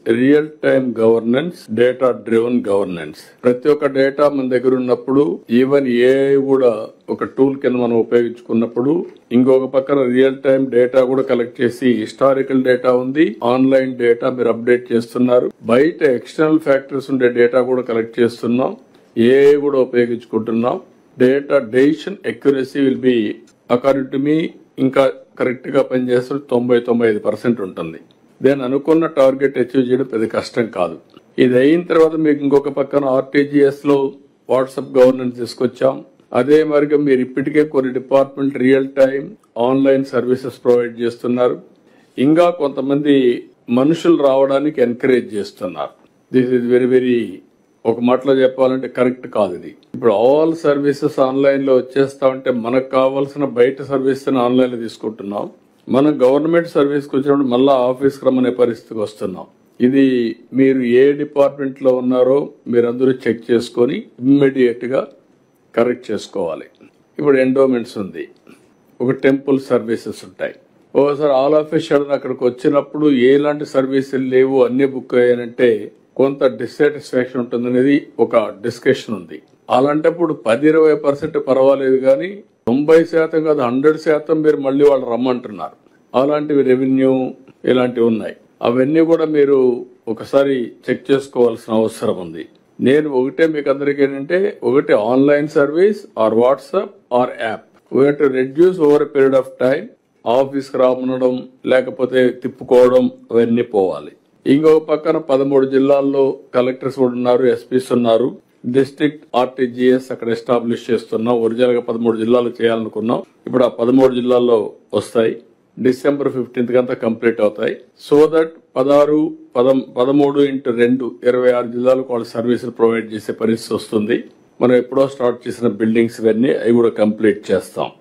Real time governance, data driven governance. ప్రతి ఒక్క data మన దగ్గర ఉన్నప్పుడు, ఈవెన్ ఏఐ కూడా ఒక టూల్ కింద మనం ఉపయోగించుకున్నప్పుడు, ఇంకొక పక్కన రియల్ టైమ్ డేటా కూడా కలెక్ట్ చేసి, హిస్టారికల్ డేటా ఉంది, ఆన్లైన్ డేటా మీరు అప్డేట్ చేస్తున్నారు, బయట ఎక్స్టర్నల్ ఫ్యాక్టర్స్ ఉండే డేటా కూడా కలెక్ట్ చేస్తున్నాం, ఏఐ కూడా ఉపయోగించుకుంటున్నాం. Data decision accuracy will be according to మీ ఇంకా కరెక్ట్ గా పనిచేస్తే 90-95% ఉంటుంది. దాన్ని అనుకున్న టార్గెట్ అచీవ్ చేయడం పెద్ద కష్టం కాదు. ఇది అయిన తర్వాత మీకు ఇంకొక పక్కన ఆర్టీజీఎస్ లో వాట్సాప్ గవర్నెన్స్ తీసుకొచ్చాం. అదే మరిగా మీరు ఇప్పటికే కొన్ని department real time online services provide చేస్తున్నారు. ఇంకా కొంతమంది మనుషులు రావడానికి ఎంకరేజ్ చేస్తున్నారు. దిస్ ఇస్ వెరీ వెరీ, ఒక మాటలో చెప్పాలంటే కరెక్ట్ కాదు ఇది. ఇప్పుడు ఆల్ సర్వీసెస్ ఆన్లైన్ లో వచ్చేస్తా ఉంటే మనకు కావాల్సిన బయట సర్వీస్ ఆన్లైన్ లో తీసుకుంటున్నాం. మనం గవర్నమెంట్ సర్వీస్కి వచ్చినప్పుడు మళ్ళా ఆఫీస్కి రమ్మనే పరిస్థితికి వస్తున్నాం. ఇది మీరు ఏ డిపార్ట్మెంట్ లో ఉన్నారో మీరందరూ చెక్ చేసుకొని ఇమ్మీడియట్ గా కరెక్ట్ చేసుకోవాలి. ఇప్పుడు ఎండోమెంట్స్ ఉంది, ఒక టెంపుల్ సర్వీసెస్ ఉంటాయి. ఒకసారి ఆల్ ఆఫ్ ఎ సడన్ అక్కడికి వచ్చినప్పుడు ఎలాంటి సర్వీసులు లేవు, అన్ని బుక్ అయ్యానంటే కొంత డిస్సాటిస్ఫాక్షన్ ఉంటుందనేది ఒక డిస్కషన్ ఉంది. అలాంటప్పుడు 10-20% పర్వాలేదు, కానీ 90% కాదు 100% మీరు మళ్ళీ వాళ్ళు రమ్మంటున్నారు. అలాంటివి రెవెన్యూ ఇలాంటివి ఉన్నాయి. అవన్నీ కూడా మీరు ఒకసారి చెక్ చేసుకోవాల్సిన అవసరం ఉంది. నేను ఒకటే మీకు అందరికీ ఏంటంటే, ఒకటి online service are WhatsApp or app, we have to reduce over a period of time. ఆఫీస్కి రామనడం లేకపోతే తిప్పుకోవడం అవన్నీ పోవాలి. ఇంకొక పక్కన 13 జిల్లాల్లో కలెక్టర్స్ కూడా ఉన్నారు, ఎస్పీస్ ఉన్నారు. డిస్ట్రిక్ట్ ఆర్టీజీఎస్ అక్కడ ఎస్టాబ్లిష్ చేస్తున్నాం. ఒరిజినల్ గా 13 జిల్లాలు చేయాలనుకున్నాం. ఇప్పుడు ఆ 13 జిల్లాల్లో వస్తాయి. December 15th కంతా కంప్లీట్ అవుతాయి. సో దట్ 13x2 26 జిల్లాలకు వాళ్ళ సర్వీసులు ప్రొవైడ్ చేసే పరిస్థితి వస్తుంది. మనం ఎప్పుడో స్టార్ట్ చేసిన బిల్డింగ్స్ ఇవన్నీ అవి కూడా కంప్లీట్ చేస్తాం.